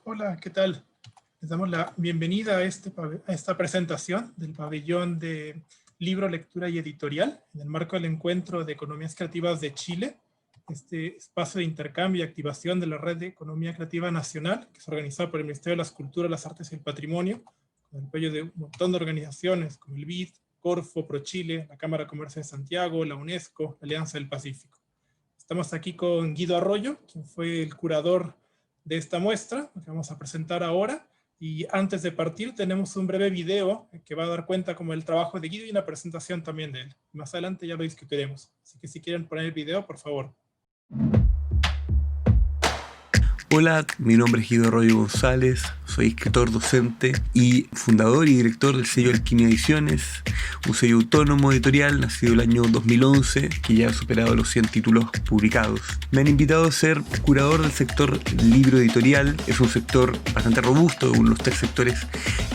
Hola, ¿qué tal? Les damos la bienvenida a esta presentación del pabellón de libro, lectura y editorial en el marco del encuentro de economías creativas de Chile, este espacio de intercambio y activación de la red de economía creativa nacional que es organizada por el Ministerio de las Culturas, las Artes y el Patrimonio, con el apoyo de un montón de organizaciones como el BID, Corfo, ProChile, la Cámara de Comercio de Santiago, la UNESCO, la Alianza del Pacífico. Estamos aquí con Guido Arroyo, quien fue el curador de esta muestra, que vamos a presentar ahora. Y antes de partir tenemos un breve video que va a dar cuenta como el trabajo de Guido y una presentación también de él. Más adelante ya lo discutiremos. Así que si quieren poner el video, por favor. Hola, mi nombre es Guido Arroyo González, soy escritor, docente y fundador y director del sello Alquimia Ediciones, un sello autónomo editorial nacido el año 2011 que ya ha superado los 100 títulos publicados. Me han invitado a ser curador del sector libro editorial. Es un sector bastante robusto, uno de los 3 sectores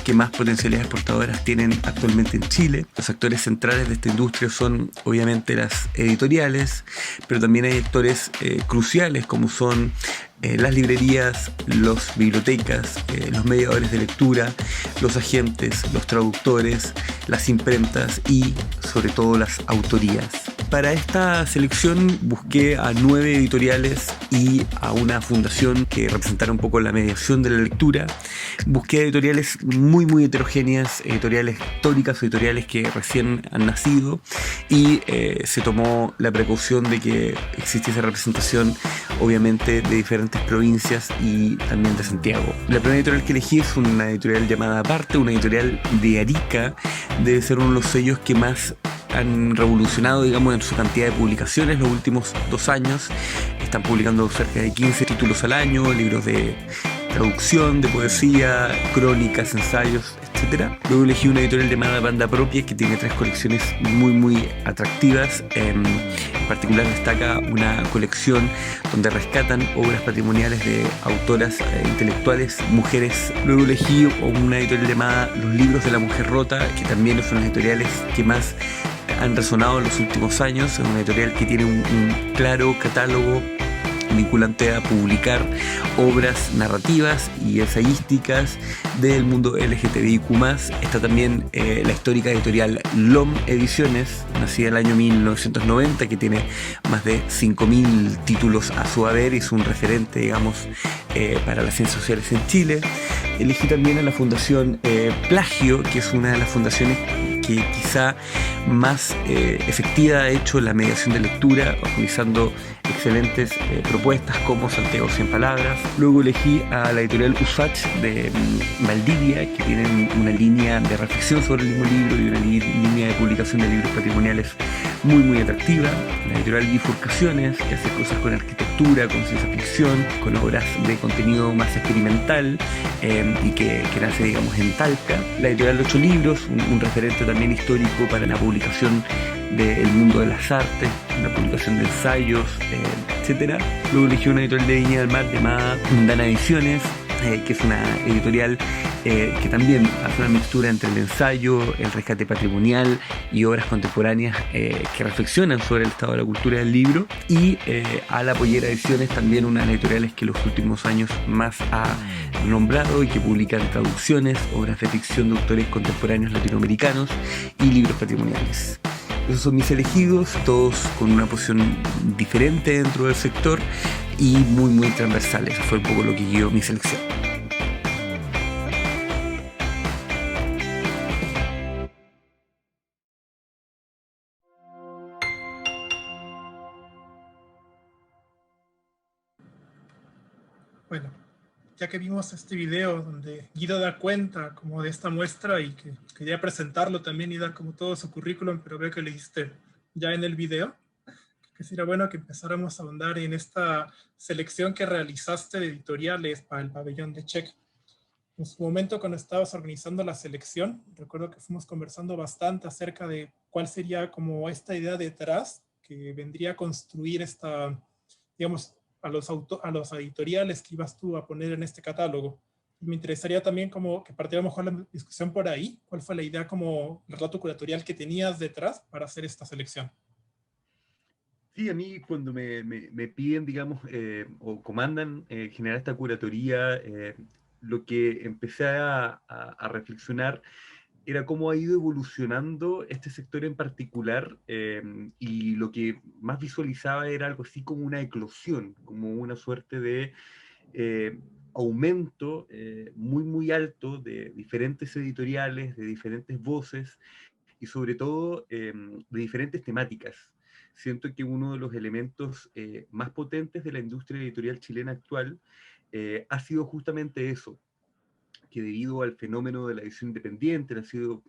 que más potencialidades exportadoras tienen actualmente en Chile. Los actores centrales de esta industria son obviamente las editoriales, pero también hay actores cruciales como son las librerías, las bibliotecas, los mediadores de lectura, los agentes, los traductores, las imprentas y sobre todo las autorías. Para esta selección busqué a 9 editoriales y a una fundación que representara un poco la mediación de la lectura. Busqué editoriales muy heterogéneas, editoriales históricas, editoriales que recién han nacido, y se tomó la precaución de que existiese representación obviamente de diferentes provincias y también de Santiago. La primera editorial que elegí es una editorial llamada Aparte, una editorial de Arica. Debe ser uno de los sellos que más han revolucionado, digamos, en su cantidad de publicaciones los últimos 2 años. Están publicando cerca de 15 títulos al año, libros de traducción, de poesía, crónicas, ensayos, etc. Luego elegí una editorial llamada Banda Propia que tiene 3 colecciones muy atractivas. En particular destaca una colección donde rescatan obras patrimoniales de autoras intelectuales mujeres. Luego elegí una editorial llamada Los Libros de la Mujer Rota, que también son las editoriales que más han resonado en los últimos años. Es una editorial que tiene un claro catálogo vinculante a publicar obras narrativas y ensayísticas del mundo LGTBIQ+. Está también la histórica editorial LOM Ediciones, nacida en el año 1990, que tiene más de 5.000 títulos a su haber y es un referente, digamos, para las ciencias sociales en Chile. Elegí también a la Fundación Plagio, que es una de las fundaciones que quizá más efectiva ha hecho la mediación de lectura, organizando excelentes propuestas como Santiago 100 palabras. Luego elegí a la editorial Usach de Valdivia, que tienen una línea de reflexión sobre el mismo libro y una línea de publicación de libros patrimoniales muy atractiva. La editorial Bifurcaciones, que hace cosas con arquitectura, con ciencia ficción, con obras de contenido más experimental y que nace, digamos, en Talca. La editorial 8 Libros, un referente también histórico para la publicación del mundo de las artes, una publicación de ensayos, etc. Luego elegí una editorial de Viña del Mar llamada Mundana Ediciones, que es una editorial que también hace una mixtura entre el ensayo, el rescate patrimonial y obras contemporáneas que reflexionan sobre el estado de la cultura del libro. Y a La Pollera Ediciones, también una de las editoriales que los últimos años más ha nombrado y que publican traducciones, obras de ficción de autores contemporáneos latinoamericanos y libros patrimoniales. Esos son mis elegidos, todos con una posición diferente dentro del sector y muy transversales. Eso fue un poco lo que guió mi selección. Bueno, ya que vimos este video donde Guido da cuenta como de esta muestra y que quería presentarlo también y dar como todo su currículum, pero veo que lo hiciste ya en el video, que sería bueno que empezáramos a ahondar en esta selección que realizaste de editoriales para el pabellón de Check. En su momento, cuando estabas organizando la selección, recuerdo que fuimos conversando bastante acerca de cuál sería como esta idea detrás que vendría a construir esta, digamos, a los editoriales que ibas tú a poner en este catálogo. Me interesaría también como que partiera mejor la discusión por ahí. ¿Cuál fue la idea como el relato curatorial que tenías detrás para hacer esta selección? Sí, a mí cuando me piden, digamos, o comandan generar esta curatoría, lo que empecé a reflexionar era cómo ha ido evolucionando este sector en particular, y lo que más visualizaba era algo así como una eclosión, como una suerte de eh, aumento muy, muy alto de diferentes editoriales, de diferentes voces y sobre todo de diferentes temáticas. Siento que uno de los elementos más potentes de la industria editorial chilena actual ha sido justamente eso, que debido al fenómeno de la edición independiente, ha sido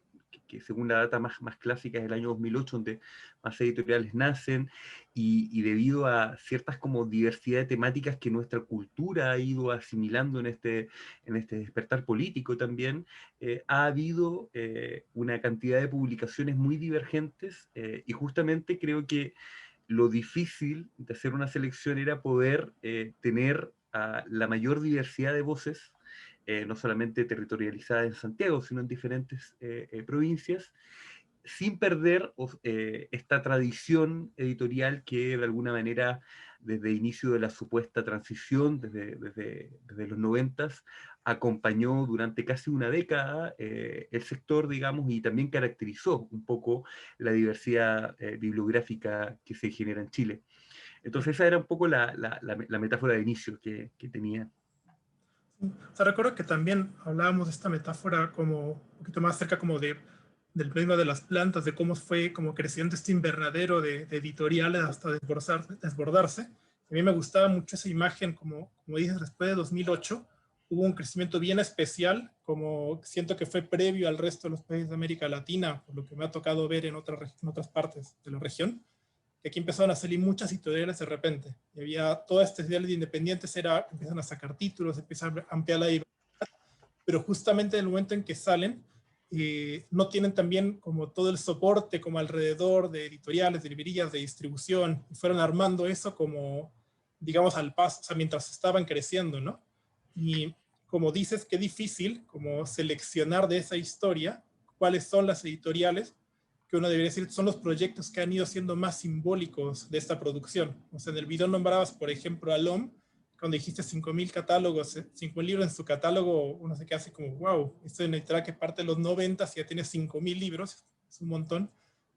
que según la data más clásica es el año 2008, donde más editoriales nacen, y debido a ciertas como diversidad de temáticas que nuestra cultura ha ido asimilando en este despertar político también, ha habido una cantidad de publicaciones muy divergentes, y justamente creo que lo difícil de hacer una selección era poder tener la mayor diversidad de voces, no solamente territorializadas en Santiago, sino en diferentes provincias, sin perder esta tradición editorial que de alguna manera desde el inicio de la supuesta transición, desde los 90, acompañó durante casi una década el sector, digamos, y también caracterizó un poco la diversidad bibliográfica que se genera en Chile. Entonces esa era un poco la metáfora de inicio que tenía. O sea, recuerdo que también hablábamos de esta metáfora como un poquito más cerca como del reino de las plantas, de cómo fue como creciendo este invernadero de editoriales hasta desbordarse. A mí me gustaba mucho esa imagen, como dices, después de 2008 hubo un crecimiento bien especial, como siento que fue previo al resto de los países de América Latina, por lo que me ha tocado ver en otras partes de la región, que aquí empezaron a salir muchas editoriales de repente. Y había todas estas ideas de independientes, empiezan a sacar títulos, empiezan a ampliar la diversidad, pero justamente en el momento en que salen, no tienen también como todo el soporte como alrededor de editoriales, de librerías, de distribución, y fueron armando eso como, digamos, al paso, o sea, mientras estaban creciendo, ¿no? Y como dices, qué difícil como seleccionar de esa historia cuáles son las editoriales que uno debería decir son los proyectos que han ido siendo más simbólicos de esta producción. O sea, en el video nombrabas, por ejemplo, a LOM, cuando dijiste 5.000 catálogos, 5.000 libros en su catálogo, uno se queda así como, wow, esto es una editorial que parte de los 90 y ya tiene 5.000 libros, es un montón.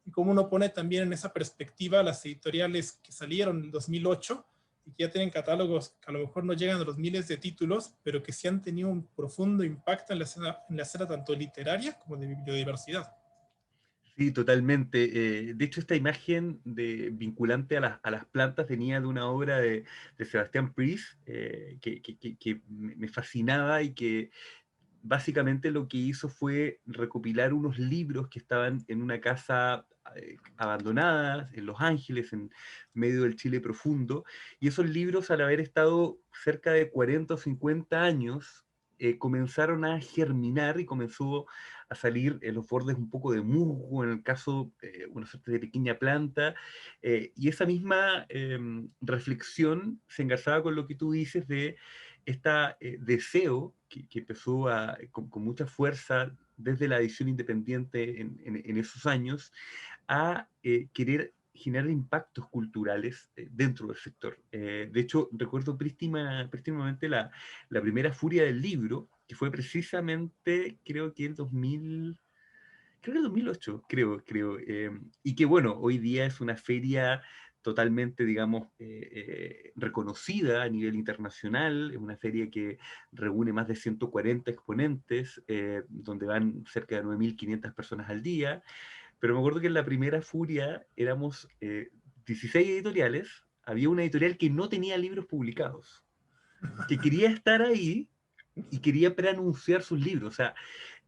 Y como uno pone también en esa perspectiva las editoriales que salieron en el 2008 y que ya tienen catálogos que a lo mejor no llegan a los miles de títulos, pero que sí han tenido un profundo impacto en la escena tanto literaria como de biodiversidad. Sí, totalmente. De hecho, esta imagen vinculante a las plantas venía de una obra de Sebastián Pries, que me fascinaba y que básicamente lo que hizo fue recopilar unos libros que estaban en una casa abandonada en Los Ángeles, en medio del Chile profundo, y esos libros, al haber estado cerca de 40 o 50 años, comenzaron a germinar y comenzó a salir en los bordes un poco de musgo, en el caso una suerte de pequeña planta, y esa misma reflexión se engarzaba con lo que tú dices de este deseo que empezó con mucha fuerza desde la edición independiente en esos años, a querer generar impactos culturales dentro del sector. De hecho, recuerdo prístimamente la primera furia del libro, que fue precisamente, creo que creo que el 2008, y que bueno, hoy día es una feria totalmente, digamos, reconocida a nivel internacional, es una feria que reúne más de 140 exponentes, donde van cerca de 9.500 personas al día, pero me acuerdo que en la primera furia éramos 16 editoriales, había una editorial que no tenía libros publicados, que quería estar ahí y quería preanunciar sus libros, o sea,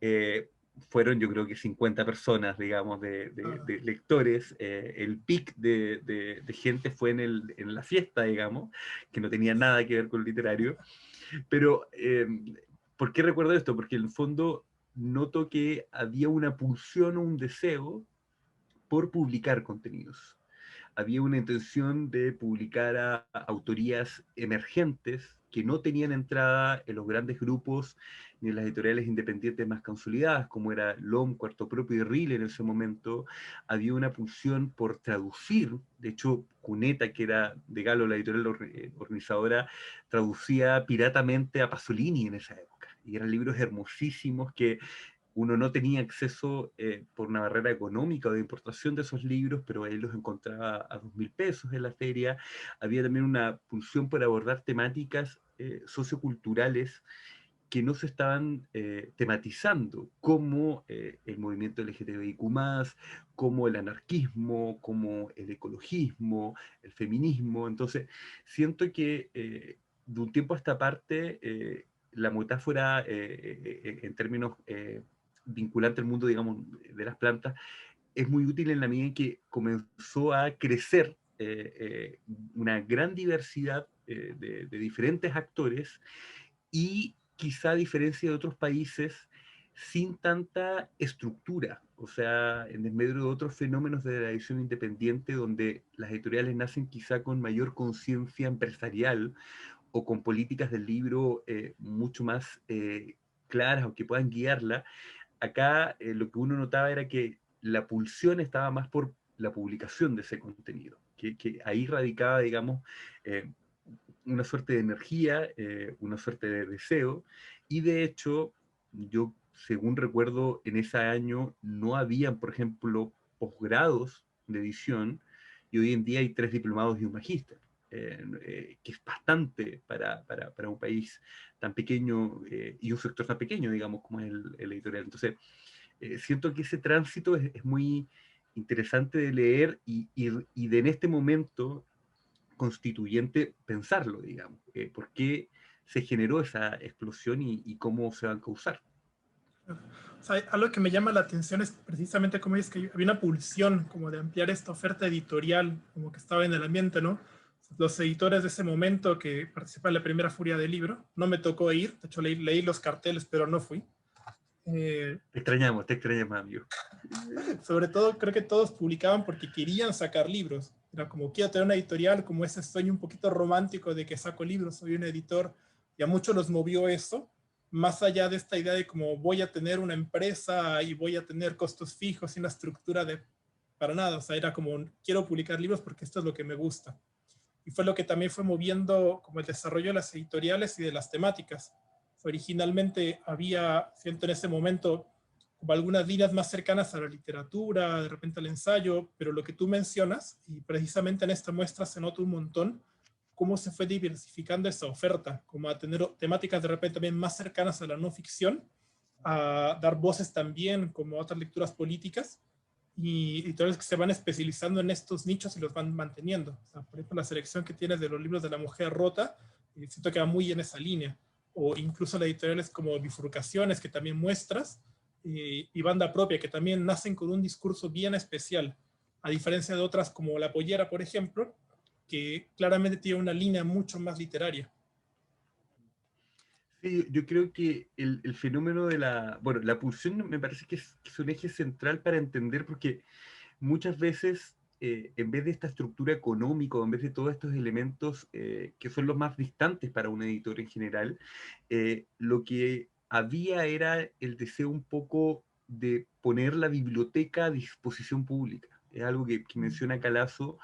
eh, fueron yo creo que 50 personas, digamos, de lectores. El pic de gente fue en la fiesta, digamos, que no tenía nada que ver con el literario. Pero, ¿por qué recuerdo esto? Porque en el fondo noto que había una pulsión o un deseo por publicar contenidos. Había una intención de publicar a autorías emergentes que no tenían entrada en los grandes grupos ni en las editoriales independientes más consolidadas, como era LOM, Cuarto Propio y RIL en ese momento. Había una pulsión por traducir. De hecho, Cuneta, que era de Galo, la editorial organizadora, traducía piratamente a Pasolini en esa época. y eran libros hermosísimos que uno no tenía acceso por una barrera económica o de importación de esos libros, pero él los encontraba a 2.000 pesos en la feria. Había también una pulsión por abordar temáticas socioculturales que no se estaban tematizando, como el movimiento LGTBIQ+, como el anarquismo, como el ecologismo, el feminismo. Entonces, siento que de un tiempo a esta parte, la metáfora en términos vinculantes al mundo, digamos, de las plantas, es muy útil en la medida en que comenzó a crecer una gran diversidad de diferentes actores y quizá a diferencia de otros países, sin tanta estructura, o sea, en desmedro de otros fenómenos de la edición independiente, donde las editoriales nacen quizá con mayor conciencia empresarial o con políticas del libro mucho más claras o que puedan guiarla. Acá lo que uno notaba era que la pulsión estaba más por la publicación de ese contenido, que ahí radicaba, digamos, una suerte de energía, una suerte de deseo, y de hecho, yo, según recuerdo, en ese año no habían, por ejemplo, posgrados de edición, y hoy en día hay 3 diplomados y un magíster, que es bastante para un país tan pequeño y un sector tan pequeño, digamos, como es el editorial. Entonces, siento que ese tránsito es muy interesante de leer y de en este momento constituyente pensarlo, digamos. ¿Por qué se generó esa explosión y cómo se va a causar? O sea, algo que me llama la atención es precisamente como es que había una pulsión como de ampliar esta oferta editorial, como que estaba en el ambiente, ¿no? Los editores de ese momento que participan en la primera Furia del Libro, no me tocó ir, de hecho leí los carteles, pero no fui. Te extrañamos, amigo. Sobre todo creo que todos publicaban porque querían sacar libros. Era como, quiero tener una editorial, como ese sueño un poquito romántico de que saco libros, soy un editor, y a muchos los movió eso, más allá de esta idea de como voy a tener una empresa y voy a tener costos fijos y una estructura de para nada. O sea, era como, quiero publicar libros porque esto es lo que me gusta. Y fue lo que también fue moviendo como el desarrollo de las editoriales y de las temáticas. Originalmente había, siento en ese momento, como algunas líneas más cercanas a la literatura, de repente al ensayo, pero lo que tú mencionas, y precisamente en esta muestra se nota un montón, cómo se fue diversificando esa oferta, como a tener temáticas de repente también más cercanas a la no ficción, a dar voces también como a otras lecturas políticas, y editores que se van especializando en estos nichos y los van manteniendo. O sea, por ejemplo, la selección que tienes de los libros de La Mujer Rota, siento que va muy en esa línea. O incluso las editoriales como Bifurcaciones, que también muestras, y Banda Propia, que también nacen con un discurso bien especial, a diferencia de otras como La Pollera, por ejemplo, que claramente tiene una línea mucho más literaria. Sí, yo creo que el fenómeno de bueno, la pulsión me parece que es un eje central para entender, porque muchas veces, en vez de esta estructura económica, en vez de todos estos elementos que son los más distantes para un editor en general, lo que había era el deseo un poco de poner la biblioteca a disposición pública. Es algo que menciona Calazo,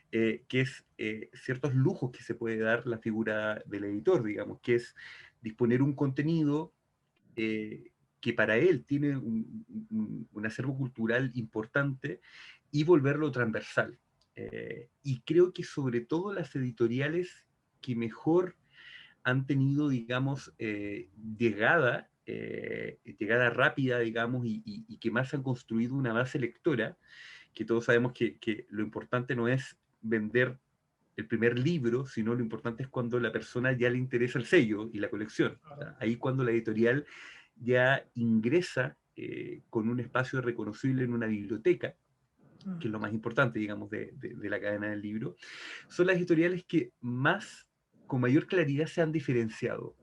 que es ciertos lujos que se puede dar la figura del editor, digamos, que es disponer un contenido que para él tiene un acervo cultural importante y volverlo transversal. Y creo que sobre todo las editoriales que mejor han tenido, digamos, llegada rápida, digamos, y que más han construido una base lectora, que todos sabemos que lo importante no es vender el primer libro, sino lo importante es cuando la persona ya le interesa el sello y la colección. O sea, ahí cuando la editorial ya ingresa con un espacio reconocible en una biblioteca, que es lo más importante, digamos, de la cadena del libro, son las editoriales que más, con mayor claridad se han diferenciado.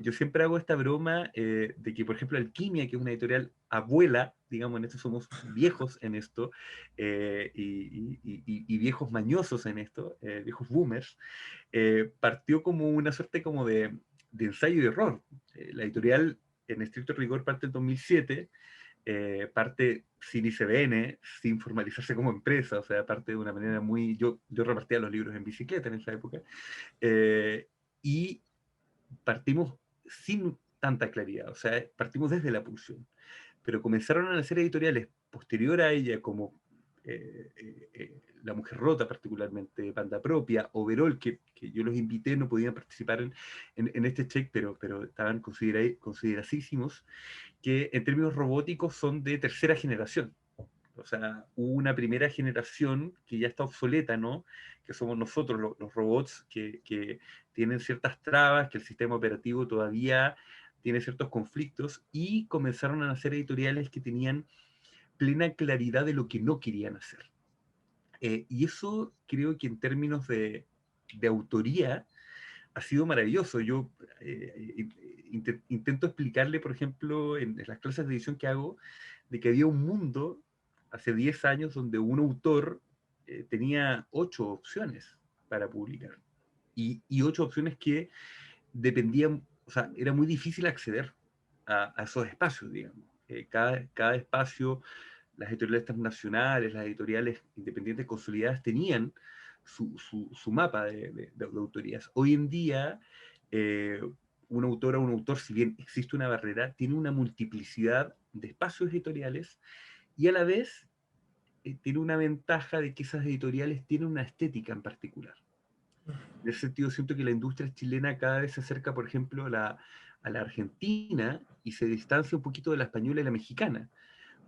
Yo siempre hago esta broma de que, por ejemplo, Alquimia, que es una editorial abuela, digamos, en esto somos viejos en esto, y viejos mañosos en esto, viejos boomers, partió como una suerte como de ensayo y error. La editorial, en estricto rigor, parte en 2007, parte sin ICBN, sin formalizarse como empresa, o sea, parte de una manera muy... Yo repartía los libros en bicicleta en esa época, y partimos sin tanta claridad. O sea, partimos desde la pulsión. Pero comenzaron a nacer editoriales posterior a ella, como La Mujer Rota, particularmente, Banda Propia, Overol, que yo los invité, no podían participar en este check, pero estaban consideradísimos, que en términos robóticos son de tercera generación. O sea, hubo una primera generación que ya está obsoleta, ¿no? Que somos nosotros, los robots, que tienen ciertas trabas, que el sistema operativo todavía tiene ciertos conflictos, y comenzaron a nacer editoriales que tenían plena claridad de lo que no querían hacer. Y eso creo que en términos de autoría ha sido maravilloso. Yo intento explicarle, por ejemplo, en las clases de edición que hago, de que había un mundo hace 10 años donde un autor tenía 8 opciones para publicar. Y 8 opciones que dependían, o sea, era muy difícil acceder a esos espacios, digamos. Cada espacio, las editoriales transnacionales, las editoriales independientes consolidadas tenían su mapa de autorías. Hoy en día, una autora o un autor, si bien existe una barrera, tiene una multiplicidad de espacios editoriales, y a la vez tiene una ventaja de que esas editoriales tienen una estética en particular. En ese sentido, siento que la industria chilena cada vez se acerca, por ejemplo, a la argentina, y se distancia un poquito de la española y la mexicana,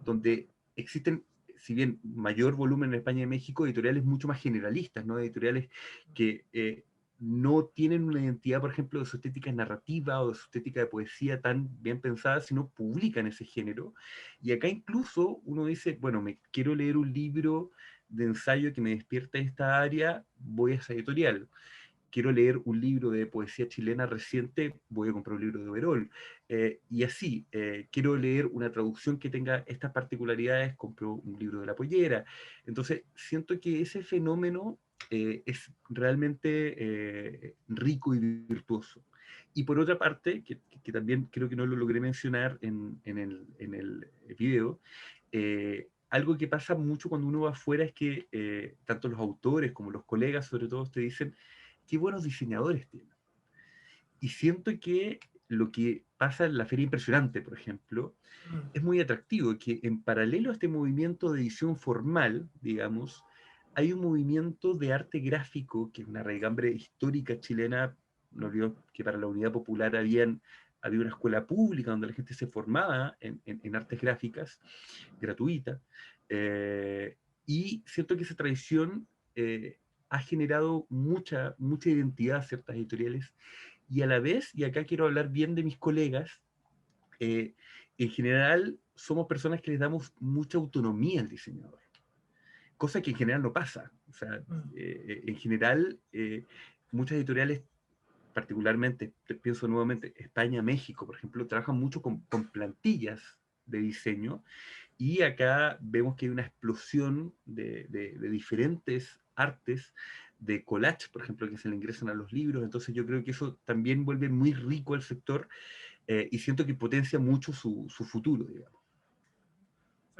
donde existen, si bien mayor volumen en España y México, editoriales mucho más generalistas, ¿no? Editoriales que no tienen una identidad, por ejemplo, de su estética narrativa o de su estética de poesía tan bien pensada, sino publican ese género. Y acá incluso uno dice, bueno, me quiero leer un libro de ensayo que me despierte esta área, voy a esa editorial. Quiero leer un libro de poesía chilena reciente, voy a comprar un libro de Overol. Y así, quiero leer una traducción que tenga estas particularidades, compro un libro de La Pollera. Entonces, siento que ese fenómeno es realmente rico y virtuoso. Y por otra parte, que también creo que no lo logré mencionar en el video, algo que pasa mucho cuando uno va afuera es que tanto los autores como los colegas, sobre todo, te dicen qué buenos diseñadores tienen. Y siento que lo que pasa en la Feria Impresionante, por ejemplo, es muy atractivo, que en paralelo a este movimiento de edición formal, digamos, hay un movimiento de arte gráfico, que es una raigambre histórica chilena. No olvido que para la Unidad Popular había una escuela pública donde la gente se formaba en artes gráficas, gratuita, y siento que esa tradición ha generado mucha identidad a ciertas editoriales, y a la vez, y acá quiero hablar bien de mis colegas, en general somos personas que les damos mucha autonomía al diseñador, cosa que en general no pasa. O sea, en general, muchas editoriales, particularmente, pienso nuevamente, España, México, por ejemplo, trabajan mucho con plantillas de diseño, y acá vemos que hay una explosión de diferentes artes, de collage, por ejemplo, que se le ingresan a los libros. Entonces yo creo que eso también vuelve muy rico al sector, y siento que potencia mucho su futuro, digamos.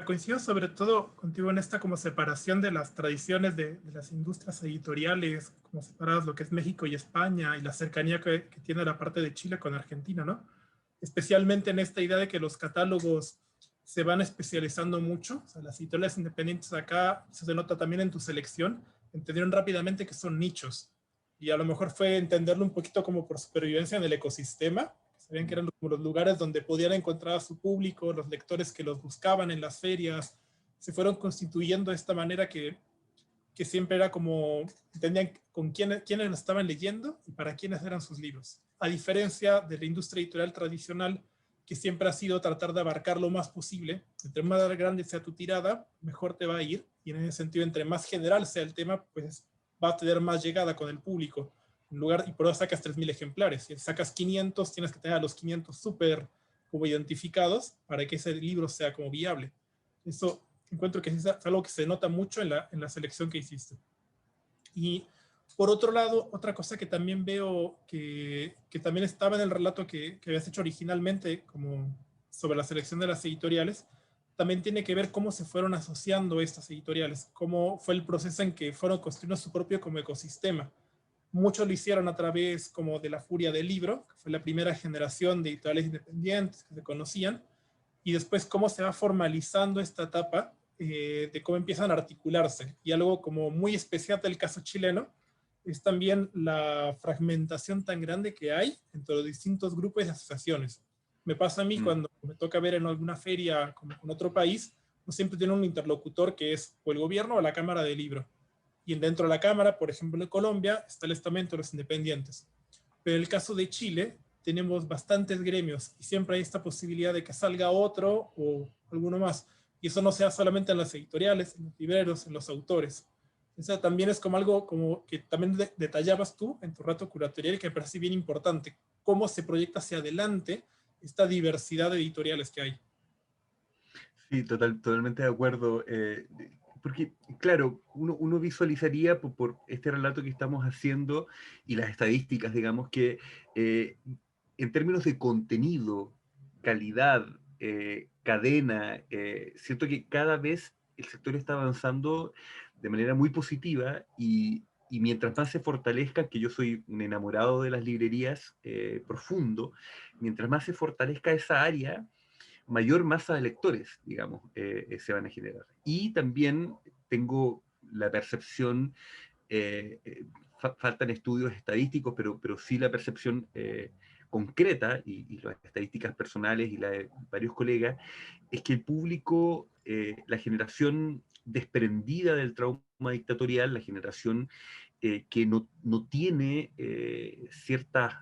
Coincido sobre todo contigo en esta como separación de las tradiciones de las industrias editoriales, como separadas lo que es México y España, y la cercanía que tiene la parte de Chile con Argentina, ¿no? Especialmente en esta idea de que los catálogos se van especializando mucho. O sea, las editoriales independientes acá, eso se nota también en tu selección, entendieron rápidamente que son nichos. Y a lo mejor fue entenderlo un poquito como por supervivencia en el ecosistema. Sabían que eran como los lugares donde podían encontrar a su público, los lectores que los buscaban en las ferias. Se fueron constituyendo de esta manera que siempre era como, entendían con quiénes lo estaban leyendo y para quiénes eran sus libros. A diferencia de la industria editorial tradicional, que siempre ha sido tratar de abarcar lo más posible. Entre más grande sea tu tirada, mejor te va a ir. Y en ese sentido, entre más general sea el tema, pues va a tener más llegada con el público. En lugar, y por eso sacas 3.000 ejemplares. Si sacas 500, tienes que tener a los 500 súper como identificados para que ese libro sea como viable. Eso encuentro que es algo que se nota mucho en la selección que hiciste. Y por otro lado, otra cosa que también veo que también estaba en el relato que habías hecho originalmente, como sobre la selección de las editoriales, también tiene que ver cómo se fueron asociando estas editoriales, cómo fue el proceso en que fueron construyendo su propio como ecosistema. muchos lo hicieron a través como de la furia del libro, que fue la primera generación de editoriales independientes que se conocían, y después cómo se va formalizando esta etapa de cómo empiezan a articularse. Y algo como muy especial del caso chileno es también la fragmentación tan grande que hay entre los distintos grupos y asociaciones. Me pasa a mí cuando me toca ver en alguna feria como en otro país, no siempre tiene un interlocutor que es o el gobierno o la Cámara del Libro. Y dentro de la Cámara, por ejemplo, en Colombia, está el estamento de los independientes. Pero en el caso de Chile, tenemos bastantes gremios y siempre hay esta posibilidad de que salga otro o alguno más. Y eso no sea solamente en las editoriales, en los libreros, en los autores. O sea, también es como algo como que también detallabas tú en tu rato curatorial, que me parece bien importante, cómo se proyecta hacia adelante esta diversidad de editoriales que hay. Sí, totalmente de acuerdo. Porque, claro, uno visualizaría por este relato que estamos haciendo y las estadísticas, digamos, que en términos de contenido, calidad, cadena, siento que cada vez el sector está avanzando de manera muy positiva y mientras más se fortalezca, que yo soy un enamorado de las librerías profundo, mientras más se fortalezca esa área, mayor masa de lectores, digamos, se van a generar. Y también tengo la percepción, faltan estudios estadísticos, pero sí la percepción concreta, y las estadísticas personales y la de varios colegas, es que el público, la generación desprendida del trauma dictatorial, la generación que no tiene ciertas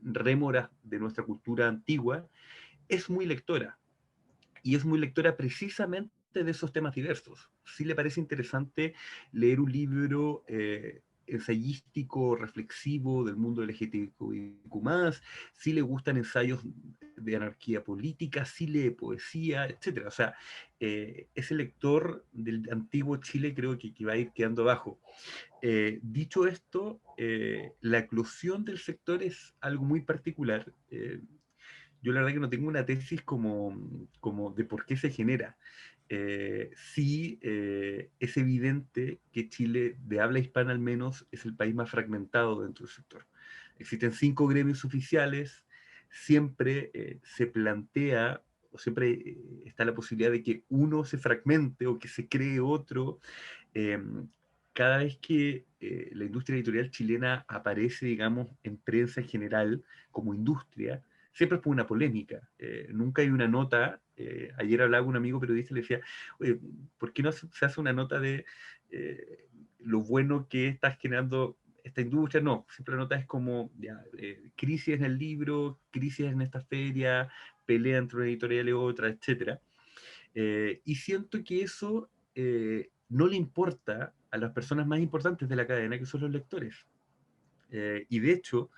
rémoras de nuestra cultura antigua, es muy lectora, y es muy lectora precisamente de esos temas diversos. Sí le parece interesante leer un libro ensayístico, reflexivo del mundo LGTBIQ+, sí le gustan ensayos de anarquía política, sí lee poesía, etc. O sea, ese lector del antiguo Chile creo que va a ir quedando abajo. Dicho esto, la eclosión del sector es algo muy particular. Yo la verdad que no tengo una tesis como de por qué se genera. Sí, es evidente que Chile, de habla hispana al menos, es el país más fragmentado dentro del sector. Existen 5 gremios oficiales, siempre se plantea, o siempre está la posibilidad de que uno se fragmente o que se cree otro. Eh, Cada vez que la industria editorial chilena aparece, digamos, en prensa en general, como industria, siempre es por una polémica. Nunca hay una nota. Ayer hablaba con un amigo periodista y le decía, oye, ¿por qué no se hace una nota de lo bueno que está generando esta industria? No, siempre la nota es como ya, crisis en el libro, crisis en esta feria, pelea entre una editorial y otra, etc. Y siento que eso no le importa a las personas más importantes de la cadena, que son los lectores. Y de hecho,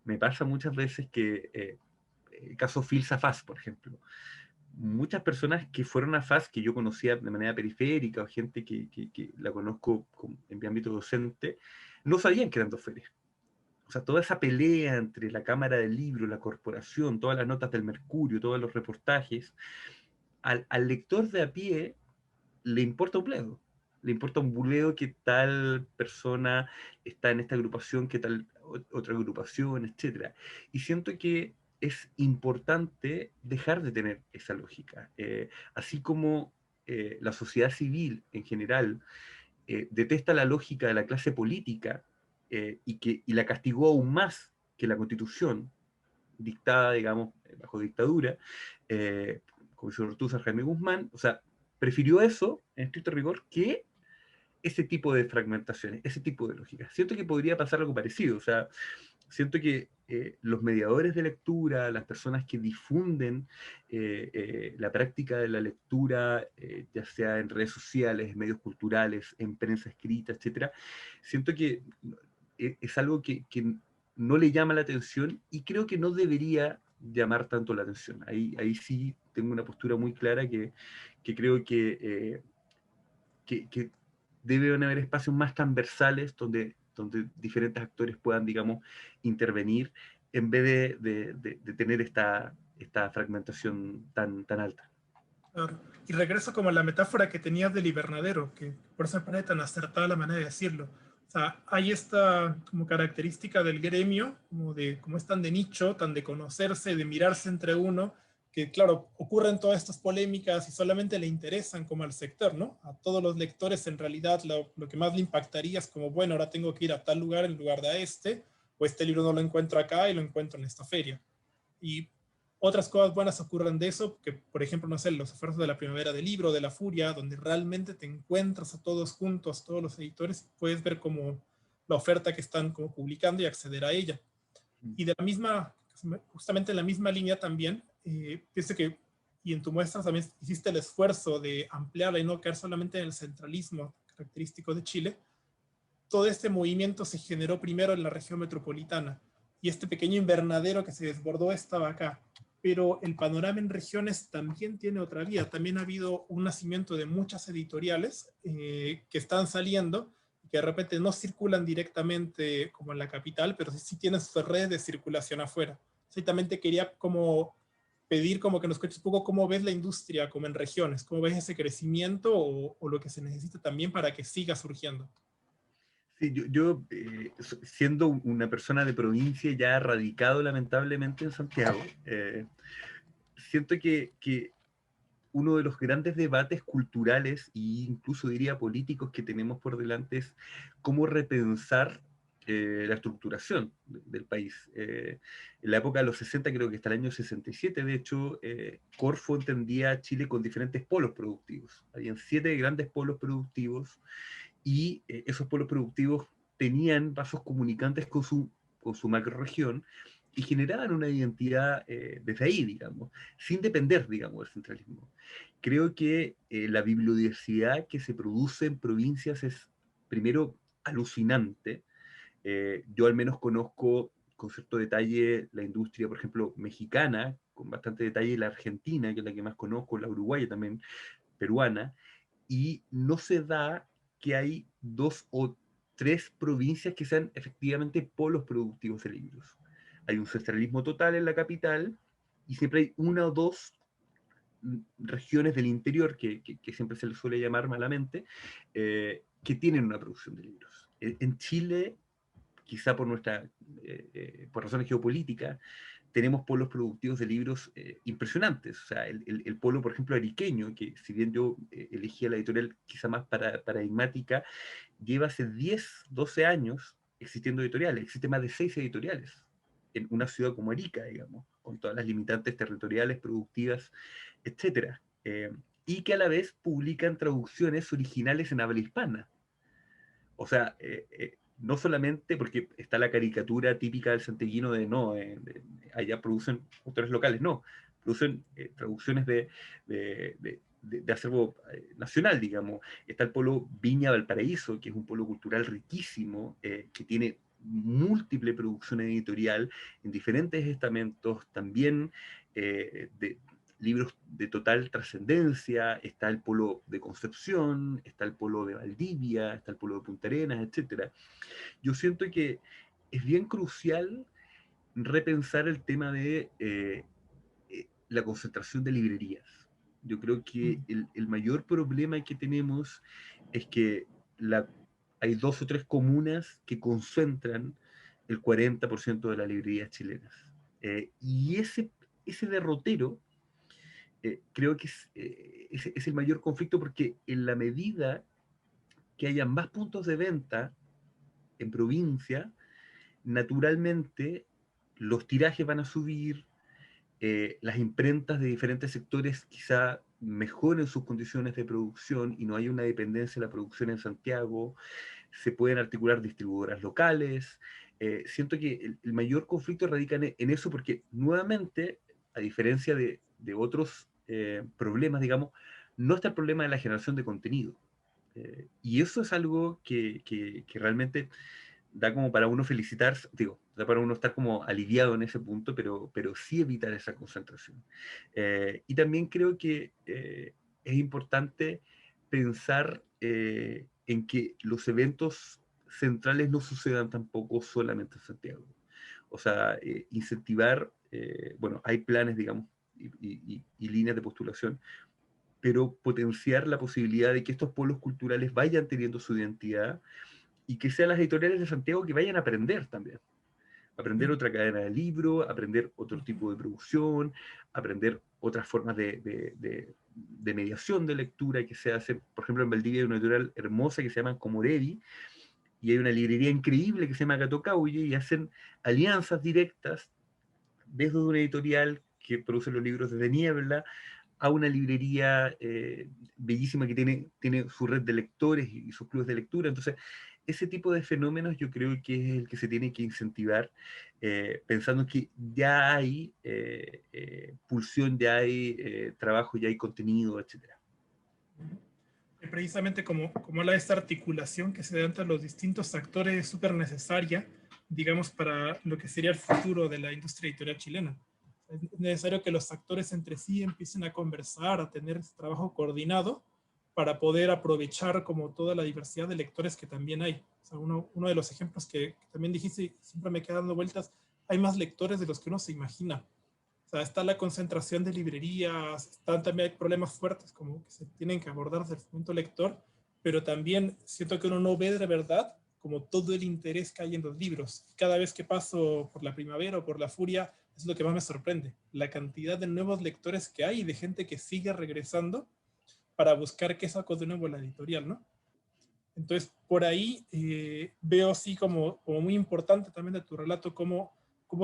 me pasa muchas veces que el caso Phil Safaz, por ejemplo. Muchas personas que fueron a FAS, que yo conocía de manera periférica, o gente que la conozco en mi ámbito docente, no sabían que eran dos ferias. O sea, toda esa pelea entre la Cámara del Libro, la corporación, todas las notas del Mercurio, todos los reportajes, al lector de a pie le importa un bledo. Le importa un buleo que tal persona está en esta agrupación, que tal otra agrupación, etc. Y siento que es importante dejar de tener esa lógica. Así como la sociedad civil en general detesta la lógica de la clase política y la castigó aún más que la Constitución, dictada, digamos, bajo dictadura, como hizo Ortúzar, Jaime Guzmán, o sea, prefirió eso, en estricto rigor, que ese tipo de fragmentaciones, ese tipo de lógica. Siento que podría pasar algo parecido, o sea, siento que los mediadores de lectura, las personas que difunden la práctica de la lectura, ya sea en redes sociales, en medios culturales, en prensa escrita, etc., siento que es algo que no le llama la atención y creo que no debería llamar tanto la atención. Ahí sí tengo una postura muy clara que creo que deben haber espacios más transversales donde diferentes actores puedan, digamos, intervenir en vez de tener esta fragmentación tan alta. Claro. Y regreso como a la metáfora que tenías del invernadero, que por eso me parece tan acertada la manera de decirlo. O sea, hay esta como característica del gremio, como es tan de nicho, tan de conocerse, de mirarse entre uno, que claro, ocurren todas estas polémicas y solamente le interesan como al sector, ¿no? A todos los lectores en realidad lo que más le impactaría es como, bueno, ahora tengo que ir a tal lugar en lugar de a este, o este libro no lo encuentro acá y lo encuentro en esta feria. Y otras cosas buenas ocurren de eso, que por ejemplo, no sé, los esfuerzos de la Primavera del Libro, de la Furia, donde realmente te encuentras a todos juntos, todos los editores, puedes ver como la oferta que están como publicando y acceder a ella. Y de la misma, justamente en la misma línea también, pienso que, y en tu muestra también hiciste el esfuerzo de ampliarla y no caer solamente en el centralismo característico de Chile. Todo este movimiento se generó primero en la región metropolitana y este pequeño invernadero que se desbordó estaba acá. Pero el panorama en regiones también tiene otra vía. También ha habido un nacimiento de muchas editoriales que están saliendo, que de repente no circulan directamente como en la capital, pero sí tienen sus redes de circulación afuera. Sí, también te quería como pedir como que nos cuentes un poco cómo ves la industria como en regiones, cómo ves ese crecimiento o lo que se necesita también para que siga surgiendo. Sí, siendo una persona de provincia ya radicado lamentablemente en Santiago, siento que uno de los grandes debates culturales e incluso diría políticos que tenemos por delante es cómo repensar la estructuración del país. En la época de los 60, creo que hasta el año 67, de hecho, Corfo entendía a Chile con diferentes polos productivos. Habían 7 grandes polos productivos y esos polos productivos tenían vasos comunicantes con su macroregión y generaban una identidad desde ahí, digamos, sin depender, digamos, del centralismo. Creo que la bibliodiversidad que se produce en provincias es, primero, alucinante. Yo al menos conozco con cierto detalle la industria, por ejemplo, mexicana, con bastante detalle la argentina, que es la que más conozco, la uruguaya también, peruana, y no se da que hay 2 o 3 provincias que sean efectivamente polos productivos de libros. Hay un centralismo total en la capital y siempre hay una o dos regiones del interior, que siempre se les suele llamar malamente, que tienen una producción de libros. En Chile, quizá por razones geopolíticas, tenemos polos productivos de libros impresionantes. O sea, el polo, por ejemplo, ariqueño, que si bien yo elegí la editorial quizá más paradigmática, lleva hace 10, 12 años existiendo editoriales. Existen más de 6 editoriales en una ciudad como Arica, digamos, con todas las limitantes territoriales, productivas, etcétera. Y que a la vez publican traducciones originales en habla hispana. O sea, no solamente porque está la caricatura típica del santiaguino de no, allá producen autores locales, no, producen traducciones de acervo nacional, digamos. Está el polo Viña Valparaíso, que es un polo cultural riquísimo, que tiene múltiple producción editorial en diferentes estamentos, también de libros de total trascendencia. Está el polo de Concepción, está el polo de Valdivia, está el polo de Punta Arenas, etc. Yo siento que es bien crucial repensar el tema de la concentración de librerías. Yo creo que el mayor problema que tenemos es que hay 2 o 3 comunas que concentran el 40% de las librerías chilenas. Y ese derrotero creo que es el mayor conflicto, porque en la medida que haya más puntos de venta en provincia, naturalmente los tirajes van a subir, las imprentas de diferentes sectores quizá mejoren sus condiciones de producción y no hay una dependencia de la producción en Santiago, se pueden articular distribuidoras locales. Siento que el mayor conflicto radica en eso, porque nuevamente, a diferencia de otros problemas, digamos, no está el problema de la generación de contenido. Y eso es algo que realmente da como para uno felicitarse, digo, da para uno estar como aliviado en ese punto, pero sí evitar esa concentración. Y también creo que es importante pensar en que los eventos centrales no sucedan tampoco solamente en Santiago. O sea, incentivar, bueno, hay planes, digamos, y líneas de postulación, pero potenciar la posibilidad de que estos polos culturales vayan teniendo su identidad y que sean las editoriales de Santiago que vayan a aprender también. Aprender otra cadena de libro, aprender otro tipo de producción, aprender otras formas de mediación de lectura que se hace. Por ejemplo, en Valdivia hay una editorial hermosa que se llama Comorelli, y hay una librería increíble que se llama Catocaulle, y hacen alianzas directas desde una editorial que produce los libros desde Niebla a una librería bellísima que tiene su red de lectores y sus clubes de lectura. Entonces, ese tipo de fenómenos yo creo que es el que se tiene que incentivar, pensando que ya hay pulsión, ya hay trabajo, ya hay contenido, etc. Y precisamente como esta articulación que se da entre los distintos actores es súper necesaria, digamos, para lo que sería el futuro de la industria editorial chilena. Es necesario que los actores entre sí empiecen a conversar, a tener ese trabajo coordinado para poder aprovechar como toda la diversidad de lectores que también hay. O sea, uno de los ejemplos que también dijiste, siempre me queda dando vueltas, hay más lectores de los que uno se imagina. O sea, está la concentración de librerías, también hay problemas fuertes como que se tienen que abordar desde el momento lector, pero también siento que uno no ve de verdad como todo el interés que hay en los libros. Cada vez que paso por la Primavera o por la Furia, es lo que más me sorprende, la cantidad de nuevos lectores que hay y de gente que sigue regresando para buscar qué saco de nuevo la editorial, ¿no? Entonces, por ahí veo así como muy importante también de tu relato cómo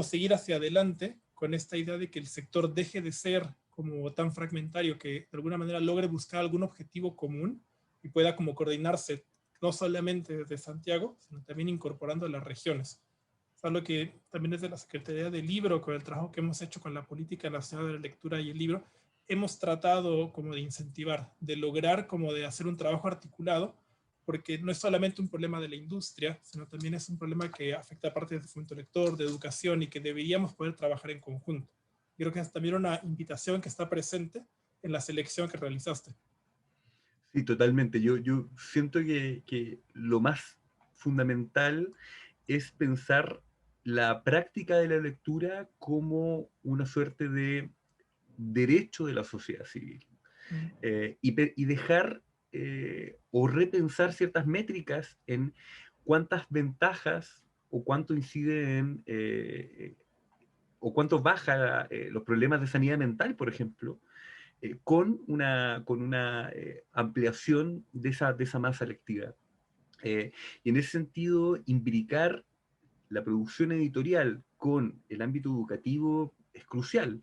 seguir hacia adelante con esta idea de que el sector deje de ser como tan fragmentario, que de alguna manera logre buscar algún objetivo común y pueda como coordinarse no solamente desde Santiago, sino también incorporando las regiones. Es algo que también desde la Secretaría del Libro, con el trabajo que hemos hecho con la Política Nacional de la Lectura y el Libro, hemos tratado como de incentivar, de lograr como de hacer un trabajo articulado, porque no es solamente un problema de la industria, sino también es un problema que afecta a parte del fomento lector, de educación, y que deberíamos poder trabajar en conjunto. Creo que es también una invitación que está presente en la selección que realizaste. Sí, totalmente. Yo siento que lo más fundamental es pensar la práctica de la lectura como una suerte de derecho de la sociedad civil. Y dejar o repensar ciertas métricas en cuántas ventajas o cuánto incide en o cuánto baja los problemas de sanidad mental, por ejemplo, con una ampliación de esa masa lectiva. Y en ese sentido, imbricar la producción editorial con el ámbito educativo es crucial.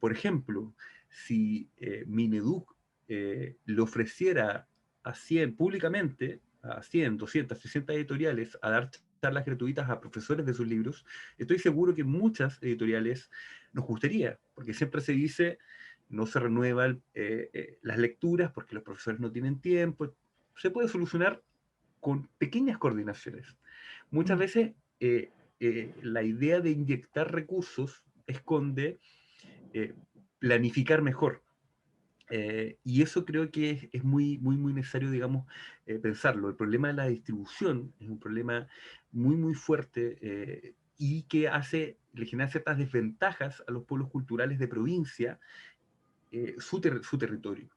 Por ejemplo, si Mineduc le ofreciera a 100 públicamente, a 100, 200, 300 editoriales, a dar charlas gratuitas a profesores de sus libros, estoy seguro que muchas editoriales nos gustaría, porque siempre se dice, no se renuevan las lecturas porque los profesores no tienen tiempo. Se puede solucionar con pequeñas coordinaciones. Muchas veces la idea de inyectar recursos esconde planificar mejor. Y eso creo que es muy, muy, muy necesario, digamos, pensarlo. El problema de la distribución es un problema muy, muy fuerte y que le genera ciertas desventajas a los pueblos culturales de provincia, su territorio.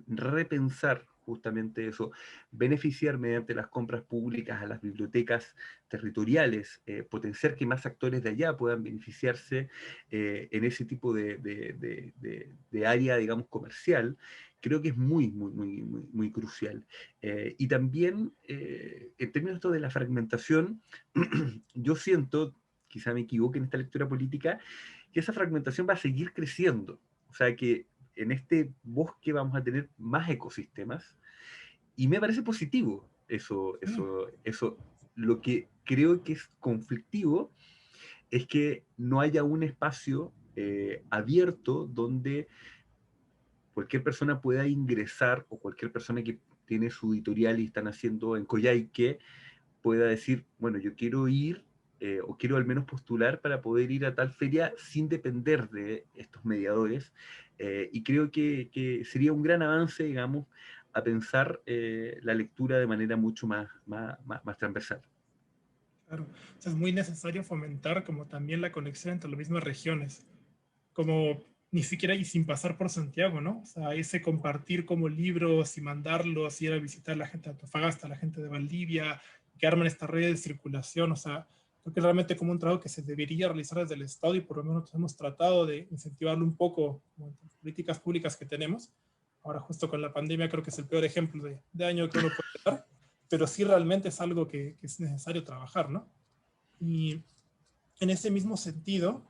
Repensar justamente eso, beneficiar mediante las compras públicas a las bibliotecas territoriales, potenciar que más actores de allá puedan beneficiarse en ese tipo de área, digamos, comercial, creo que es muy, muy, muy, muy, muy crucial. Y también, en términos de la fragmentación, yo siento, quizá me equivoque en esta lectura política, que esa fragmentación va a seguir creciendo. O sea que en este bosque vamos a tener más ecosistemas, y me parece positivo eso. Lo que creo que es conflictivo es que no haya un espacio abierto donde cualquier persona pueda ingresar, o cualquier persona que tiene su editorial y están haciendo en Coyhaique pueda decir, bueno, yo quiero ir o quiero al menos postular para poder ir a tal feria sin depender de estos mediadores. Y creo que sería un gran avance, digamos, a pensar la lectura de manera mucho más transversal. Claro, o sea, es muy necesario fomentar como también la conexión entre las mismas regiones, como ni siquiera y sin pasar por Santiago, ¿no? O sea, ese compartir como libros y mandarlos, ir a visitar a la gente de Antofagasta, a la gente de Valdivia, que arman esta red de circulación. O sea, creo que realmente como un trabajo que se debería realizar desde el Estado y por lo menos hemos tratado de incentivarlo un poco con las políticas públicas que tenemos. Ahora justo con la pandemia creo que es el peor ejemplo de año que uno puede dar, pero sí realmente es algo que es necesario trabajar, ¿no? Y en ese mismo sentido,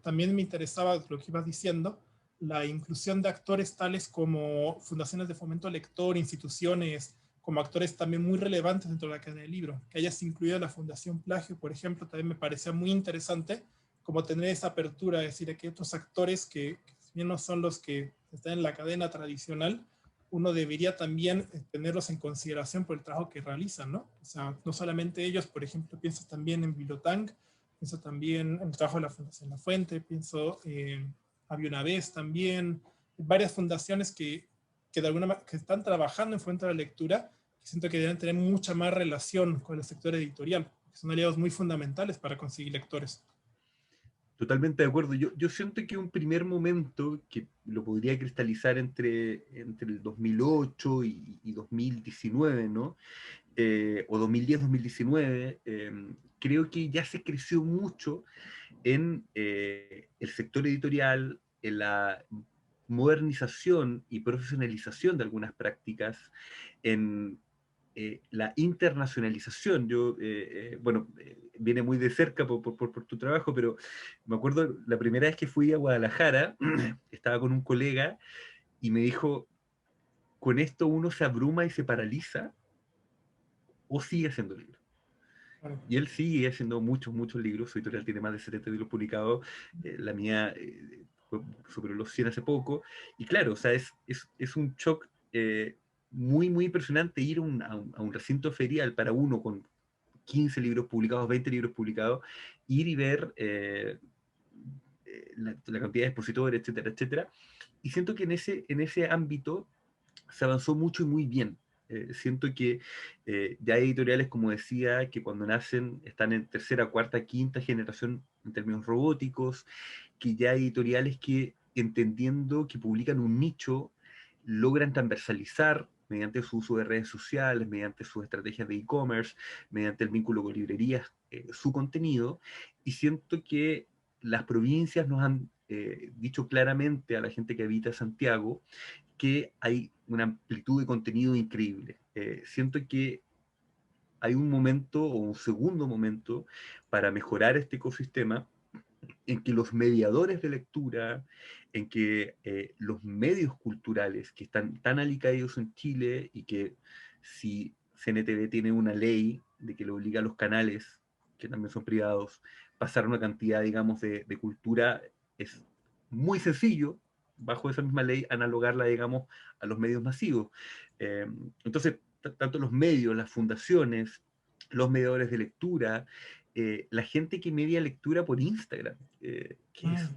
también me interesaba lo que ibas diciendo, la inclusión de actores tales como fundaciones de fomento lector, instituciones, como actores también muy relevantes dentro de la cadena del libro. Que hayas incluido la Fundación Plagio, por ejemplo, también me parecía muy interesante, como tener esa apertura, es decir, que hay otros actores que si bien no son los que están en la cadena tradicional, uno debería también tenerlos en consideración por el trabajo que realizan, ¿no? O sea, no solamente ellos, por ejemplo, pienso también en Bibliotank, pienso también en el trabajo de la Fundación La Fuente, pienso Había una vez también, varias fundaciones que de alguna manera que están trabajando en fomento de la lectura, que siento que deben tener mucha más relación con el sector editorial, que son aliados muy fundamentales para conseguir lectores. Totalmente de acuerdo. Yo siento que un primer momento que lo podría cristalizar entre el 2008 y 2019, ¿no? O 2010-2019, creo que ya se creció mucho en el sector editorial, en la modernización y profesionalización de algunas prácticas, en la internacionalización. Viene muy de cerca por tu trabajo, pero me acuerdo la primera vez que fui a Guadalajara, estaba con un colega y me dijo, ¿con esto uno se abruma y se paraliza o sigue haciendo libros? Claro. Y él sigue haciendo muchos libros. Su editorial tiene más de 70 libros publicados. La mía superó los 100 hace poco. Y claro, o sea, es un shock muy impresionante ir a un recinto ferial para uno con 15 libros publicados, 20 libros publicados, ir y ver la cantidad de expositores, etcétera. Y siento que en ese ámbito se avanzó mucho y muy bien. Siento que ya hay editoriales, como decía, que cuando nacen están en tercera, cuarta, quinta generación en términos robóticos, que ya hay editoriales que, entendiendo que publican un nicho, logran transversalizar mediante su uso de redes sociales, mediante sus estrategias de e-commerce, mediante el vínculo con librerías, su contenido. Y siento que las provincias nos han dicho claramente a la gente que habita Santiago que hay una amplitud de contenido increíble. Siento que hay un momento o un segundo momento para mejorar este ecosistema en que los mediadores de lectura, en que los medios culturales que están tan alicaídos en Chile y que si CNTV tiene una ley de que le obliga a los canales, que también son privados, pasar una cantidad, digamos, de cultura, es muy sencillo, bajo esa misma ley, analogarla, digamos, a los medios masivos. Entonces, tanto los medios, las fundaciones, los mediadores de lectura, la gente que media lectura por Instagram, que es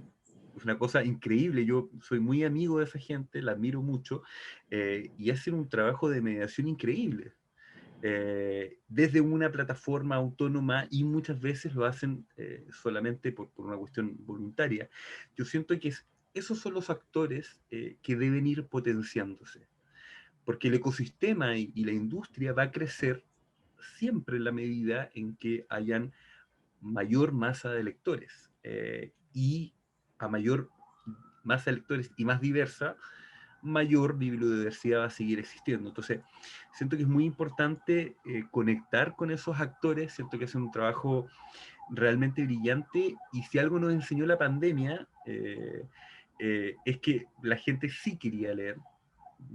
una cosa increíble. Yo soy muy amigo de esa gente, la admiro mucho, y hacen un trabajo de mediación increíble. Desde una plataforma autónoma y muchas veces lo hacen solamente por una cuestión voluntaria. Yo siento que esos son los actores que deben ir potenciándose, porque el ecosistema y la industria va a crecer siempre en la medida en que hayan mayor masa de lectores. Y a mayor masa de lectores y más diversa, mayor bibliodiversidad va a seguir existiendo. Entonces, siento que es muy importante conectar con esos actores, siento que hacen un trabajo realmente brillante, y si algo nos enseñó la pandemia, es que la gente sí quería leer,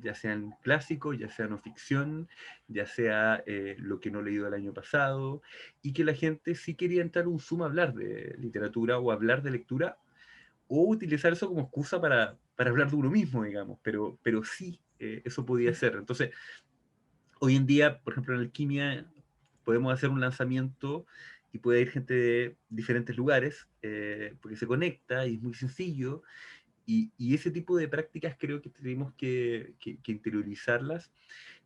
ya sean clásicos, ya sea no ficción, ya sea lo que no he leído el año pasado, y que la gente sí quería entrar un Zoom a hablar de literatura o hablar de lectura, o utilizar eso como excusa para hablar de uno mismo, digamos, pero sí, eso podía ser. Entonces, hoy en día, por ejemplo, en Alquimia, podemos hacer un lanzamiento y puede ir gente de diferentes lugares, porque se conecta y es muy sencillo, y ese tipo de prácticas creo que tenemos que interiorizarlas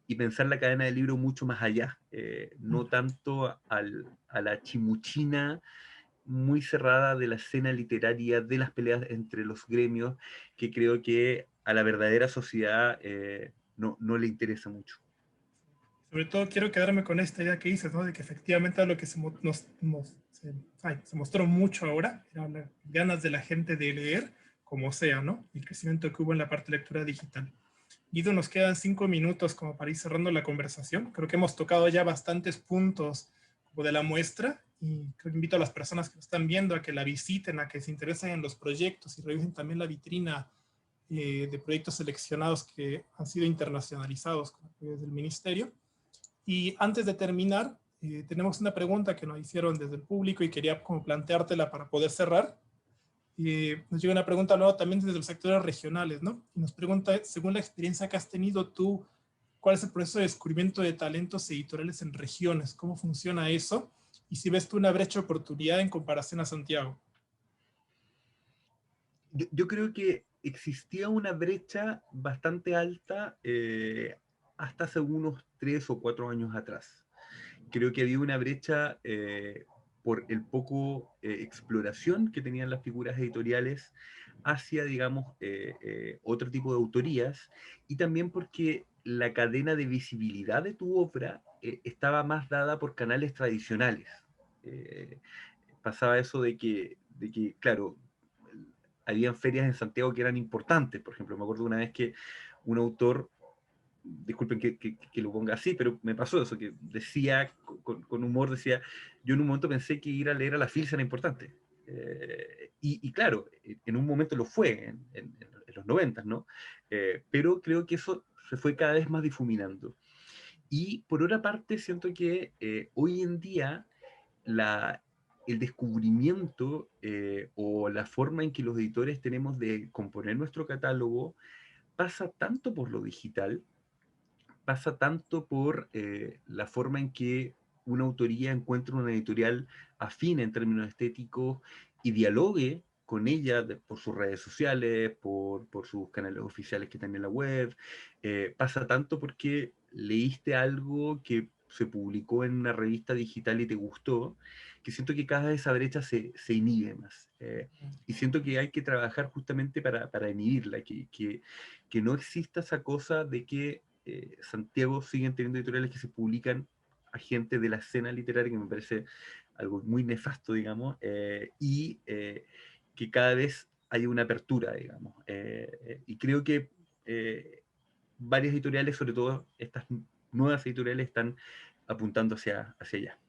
y pensar la cadena del libro mucho más allá, no tanto a la chimuchina muy cerrada de la escena literaria, de las peleas entre los gremios, que creo que a la verdadera sociedad no le interesa mucho. Sobre todo quiero quedarme con esta idea que dices, ¿no? De que efectivamente lo que se mostró mucho ahora eran las ganas de la gente de leer, como sea, ¿no? El crecimiento que hubo en la parte de lectura digital. Guido, nos quedan 5 minutos como para ir cerrando la conversación. Creo que hemos tocado ya bastantes puntos como de la muestra y creo que invito a las personas que lo están viendo a que la visiten, a que se interesen en los proyectos y revisen también la vitrina de proyectos seleccionados que han sido internacionalizados con apoyo del Ministerio. Y antes de terminar, tenemos una pregunta que nos hicieron desde el público y quería como planteártela para poder cerrar. Nos llega una pregunta luego también desde los sectores regionales, ¿no? Y nos pregunta, según la experiencia que has tenido tú, ¿cuál es el proceso de descubrimiento de talentos editoriales en regiones? ¿Cómo funciona eso? Y si ves tú una brecha de oportunidad en comparación a Santiago. Yo creo que existía una brecha bastante alta hasta hace unos 3 o 4 años atrás. Creo que había una brecha por el poco exploración que tenían las figuras editoriales hacia, digamos, otro tipo de autorías, y también porque la cadena de visibilidad de tu obra estaba más dada por canales tradicionales. Pasaba eso de que, claro, habían ferias en Santiago que eran importantes. Por ejemplo, me acuerdo una vez que un autor, disculpen que lo ponga así, pero me pasó eso, que decía, con humor, decía, yo en un momento pensé que ir a leer a la FILS era importante. Y claro, en un momento lo fue, en los 90, ¿no? Pero creo que eso se fue cada vez más difuminando. Y por otra parte, siento que hoy en día el descubrimiento o la forma en que los editores tenemos de componer nuestro catálogo pasa tanto por lo digital, pasa tanto por la forma en que una autoría encuentra una editorial afín en términos estéticos y dialogue con ella por sus redes sociales, por sus canales oficiales que están en la web. Pasa tanto porque leíste algo que se publicó en una revista digital y te gustó, que siento que cada vez esa brecha se inhibe más. Y siento que hay que trabajar justamente para inhibirla, que no exista esa cosa de que Santiago siguen teniendo editoriales que se publican a gente de la escena literaria, que me parece algo muy nefasto, digamos, y que cada vez hay una apertura, digamos. Y creo que varias editoriales, sobre todo estas nuevas editoriales, están apuntando hacia allá.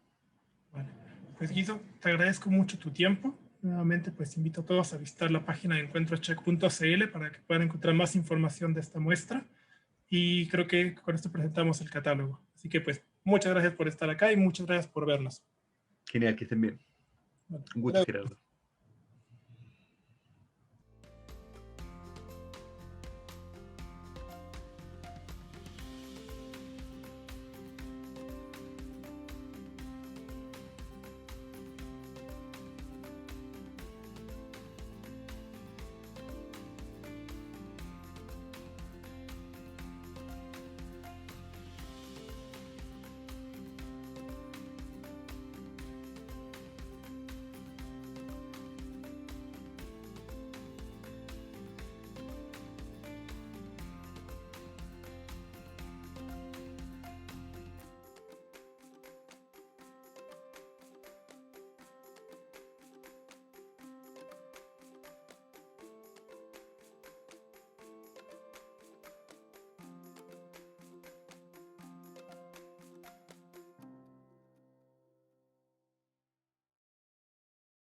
Bueno, pues Guido, te agradezco mucho tu tiempo. Nuevamente, pues invito a todos a visitar la página de encuentrocheck.cl para que puedan encontrar más información de esta muestra. Y creo que con esto presentamos el catálogo. Así que pues muchas gracias por estar acá y muchas gracias por vernos. Genial, que estén bien. Bueno, Un gusto, Gerardo.